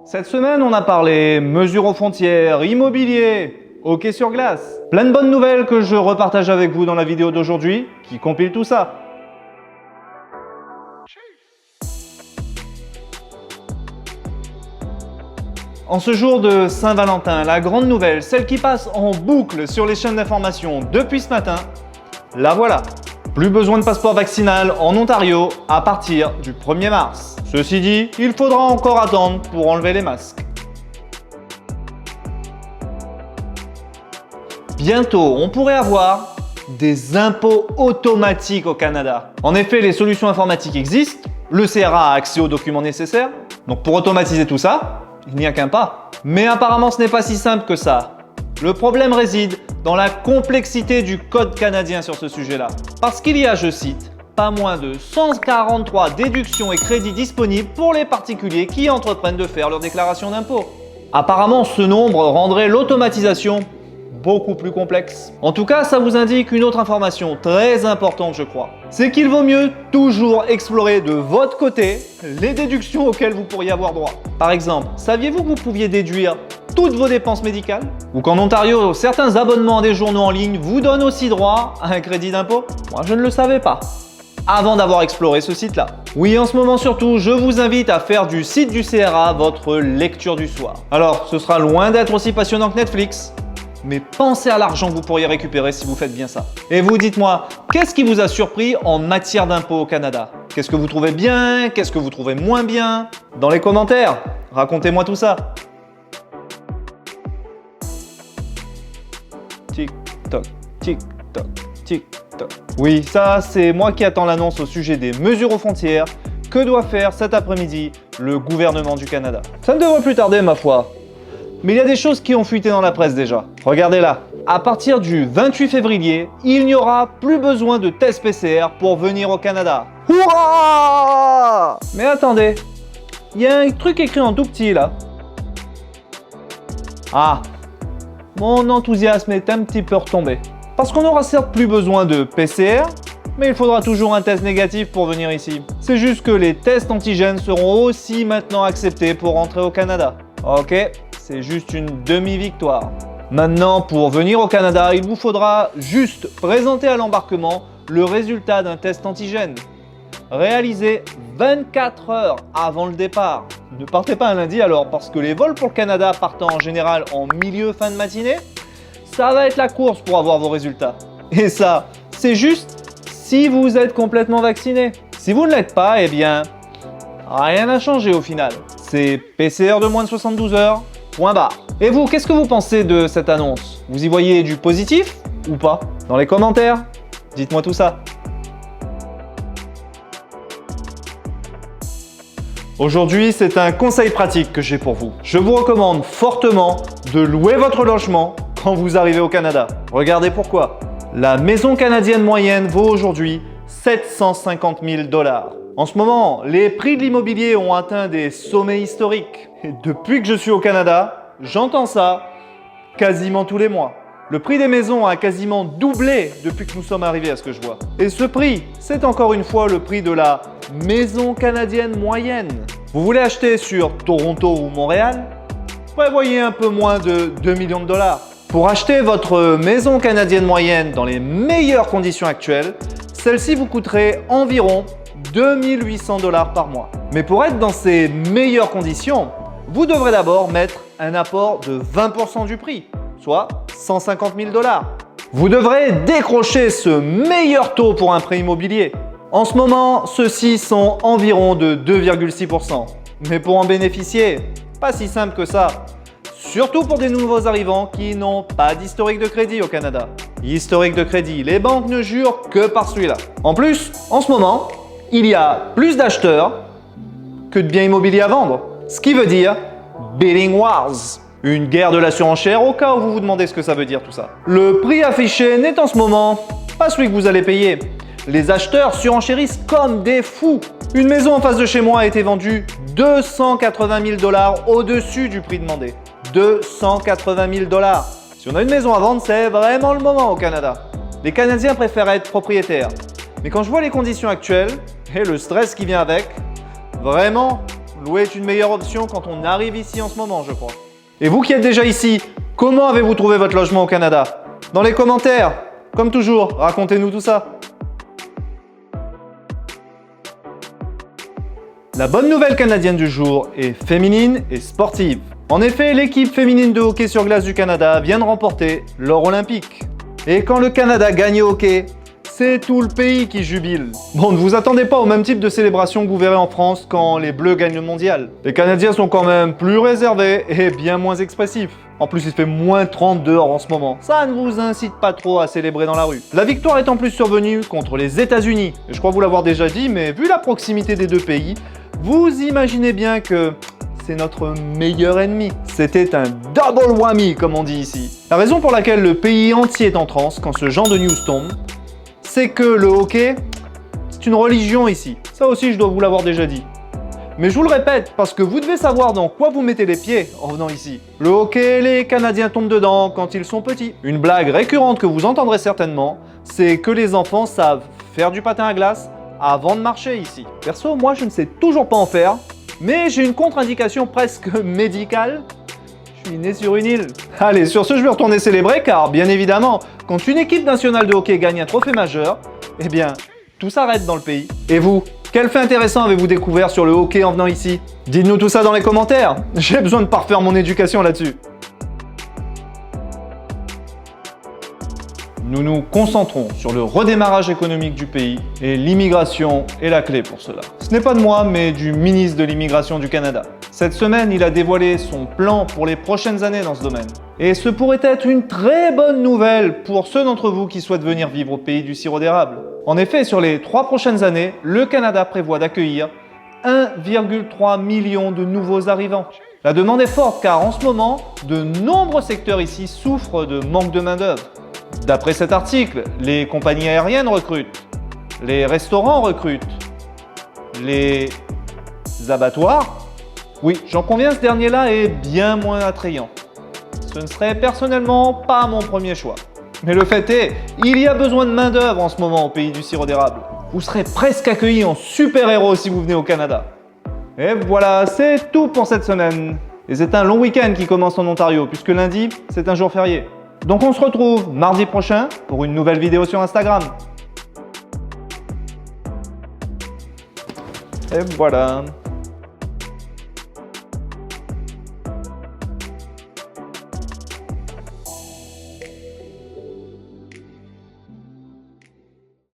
Cette semaine, on a parlé mesures aux frontières, immobilier, hockey sur glace. Plein de bonnes nouvelles que je repartage avec vous dans la vidéo d'aujourd'hui, qui compile tout ça. En ce jour de Saint-Valentin, la grande nouvelle, celle qui passe en boucle sur les chaînes d'information depuis ce matin, la voilà. Plus besoin de passeport vaccinal en Ontario à partir du 1er mars. Ceci dit, il faudra encore attendre pour enlever les masques. Bientôt, on pourrait avoir des impôts automatiques au Canada. En effet, les solutions informatiques existent, le CRA a accès aux documents nécessaires, donc pour automatiser tout ça, il n'y a qu'un pas. Mais apparemment, ce n'est pas si simple que ça. Le problème réside dans la complexité du code canadien sur ce sujet-là. Parce qu'il y a, je cite, pas moins de 143 déductions et crédits disponibles pour les particuliers qui entreprennent de faire leur déclaration d'impôt. Apparemment, ce nombre rendrait l'automatisation beaucoup plus complexe. En tout cas, ça vous indique une autre information très importante, je crois. C'est qu'il vaut mieux toujours explorer de votre côté les déductions auxquelles vous pourriez avoir droit. Par exemple, saviez-vous que vous pouviez déduire toutes vos dépenses médicales? Ou qu'en Ontario, certains abonnements à des journaux en ligne vous donnent aussi droit à un crédit d'impôt? Moi, je ne le savais pas avant d'avoir exploré ce site-là. Oui, en ce moment surtout, je vous invite à faire du site du CRA votre lecture du soir. Alors, ce sera loin d'être aussi passionnant que Netflix, mais pensez à l'argent que vous pourriez récupérer si vous faites bien ça. Et vous, dites-moi, qu'est-ce qui vous a surpris en matière d'impôts au Canada? Qu'est-ce que vous trouvez bien? Qu'est-ce que vous trouvez moins bien? Dans les commentaires, racontez-moi tout ça. Tic-toc, tic-toc, tic-toc. Oui, ça, c'est moi qui attends l'annonce au sujet des mesures aux frontières que doit faire cet après-midi le gouvernement du Canada. Ça ne devrait plus tarder, ma foi. Mais il y a des choses qui ont fuité dans la presse déjà. Regardez là. À partir du 28 février, il n'y aura plus besoin de test PCR pour venir au Canada. Hurrah! Mais attendez, il y a un truc écrit en tout petit là. Ah, mon enthousiasme est un petit peu retombé. Parce qu'on n'aura certes plus besoin de PCR, mais il faudra toujours un test négatif pour venir ici. C'est juste que les tests antigènes seront aussi maintenant acceptés pour rentrer au Canada. Ok, c'est juste une demi-victoire. Maintenant, pour venir au Canada, il vous faudra juste présenter à l'embarquement le résultat d'un test antigène, réalisé 24 heures avant le départ. Ne partez pas un lundi alors, parce que les vols pour le Canada partant en général en milieu-fin de matinée, ça va être la course pour avoir vos résultats. Et ça, c'est juste si vous êtes complètement vacciné. Si vous ne l'êtes pas, eh bien, rien n'a changé au final. C'est PCR de moins de 72 heures, point barre. Et vous, qu'est-ce que vous pensez de cette annonce? Vous y voyez du positif ou pas? Dans les commentaires, dites-moi tout ça. Aujourd'hui, c'est un conseil pratique que j'ai pour vous. Je vous recommande fortement de louer votre logement quand vous arrivez au Canada. Regardez pourquoi. La maison canadienne moyenne vaut aujourd'hui 750 000 $. En ce moment, les prix de l'immobilier ont atteint des sommets historiques. Et depuis que je suis au Canada, j'entends ça quasiment tous les mois. Le prix des maisons a quasiment doublé depuis que nous sommes arrivés à ce que je vois. Et ce prix, c'est encore une fois le prix de la maison canadienne moyenne. Vous voulez acheter sur Toronto ou Montréal? Prévoyez un peu moins de 2 millions de $. Pour acheter votre maison canadienne moyenne dans les meilleures conditions actuelles, celle-ci vous coûterait environ 2 800 $ par mois. Mais pour être dans ces meilleures conditions, vous devrez d'abord mettre un apport de 20% du prix, soit 150 000 $. Vous devrez décrocher ce meilleur taux pour un prêt immobilier. En ce moment, ceux-ci sont environ de 2,6%. Mais pour en bénéficier, pas si simple que ça. Surtout pour des nouveaux arrivants qui n'ont pas d'historique de crédit au Canada. Historique de crédit, les banques ne jurent que par celui-là. En plus, en ce moment, il y a plus d'acheteurs que de biens immobiliers à vendre. Ce qui veut dire bidding wars. Une guerre de la surenchère au cas où vous vous demandez ce que ça veut dire tout ça. Le prix affiché n'est en ce moment pas celui que vous allez payer. Les acheteurs surenchérissent comme des fous. Une maison en face de chez moi a été vendue 280 000 $ au-dessus du prix demandé. 280 000 $. Si on a une maison à vendre, c'est vraiment le moment au Canada. Les Canadiens préfèrent être propriétaires. Mais quand je vois les conditions actuelles et le stress qui vient avec, vraiment, louer est une meilleure option quand on arrive ici en ce moment, je crois. Et vous qui êtes déjà ici, comment avez-vous trouvé votre logement au Canada? Dans les commentaires, comme toujours, racontez-nous tout ça. La bonne nouvelle canadienne du jour est féminine et sportive. En effet, l'équipe féminine de hockey sur glace du Canada vient de remporter l'or olympique. Et quand le Canada gagne au hockey, c'est tout le pays qui jubile. Bon, ne vous attendez pas au même type de célébration que vous verrez en France quand les Bleus gagnent le mondial. Les Canadiens sont quand même plus réservés et bien moins expressifs. En plus, il fait moins 30 dehors en ce moment. Ça ne vous incite pas trop à célébrer dans la rue. La victoire est en plus survenue contre les États-Unis. Je crois vous l'avoir déjà dit, mais vu la proximité des deux pays, vous imaginez bien que c'est notre meilleur ennemi. C'était un double whammy, comme on dit ici. La raison pour laquelle le pays entier est en transe quand ce genre de news tombe, c'est que le hockey, c'est une religion ici. Ça aussi, je dois vous l'avoir déjà dit. Mais je vous le répète, parce que vous devez savoir dans quoi vous mettez les pieds en venant ici. Le hockey, les Canadiens tombent dedans quand ils sont petits. Une blague récurrente que vous entendrez certainement, c'est que les enfants savent faire du patin à glace avant de marcher ici. Perso, moi, je ne sais toujours pas en faire, mais j'ai une contre-indication presque médicale. Je suis né sur une île. Allez, sur ce, je vais retourner célébrer car, bien évidemment, quand une équipe nationale de hockey gagne un trophée majeur, eh bien, tout s'arrête dans le pays. Et vous, quel fait intéressant avez-vous découvert sur le hockey en venant ici? Dites-nous tout ça dans les commentaires. J'ai besoin de parfaire mon éducation là-dessus. Nous nous concentrons sur le redémarrage économique du pays et l'immigration est la clé pour cela. Ce n'est pas de moi, mais du ministre de l'Immigration du Canada. Cette semaine, il a dévoilé son plan pour les prochaines années dans ce domaine. Et ce pourrait être une très bonne nouvelle pour ceux d'entre vous qui souhaitent venir vivre au pays du sirop d'érable. En effet, sur les 3 prochaines années, le Canada prévoit d'accueillir 1,3 million de nouveaux arrivants. La demande est forte car en ce moment, de nombreux secteurs ici souffrent de manque de main-d'œuvre. D'après cet article, les compagnies aériennes recrutent, les restaurants recrutent, les abattoirs. Oui, j'en conviens, ce dernier-là est bien moins attrayant. Ce ne serait personnellement pas mon premier choix. Mais le fait est, il y a besoin de main-d'œuvre en ce moment au pays du sirop d'érable. Vous serez presque accueillis en super-héros si vous venez au Canada. Et voilà, c'est tout pour cette semaine. Et c'est un long week-end qui commence en Ontario, puisque lundi, c'est un jour férié. Donc on se retrouve mardi prochain pour une nouvelle vidéo sur Instagram. Et voilà.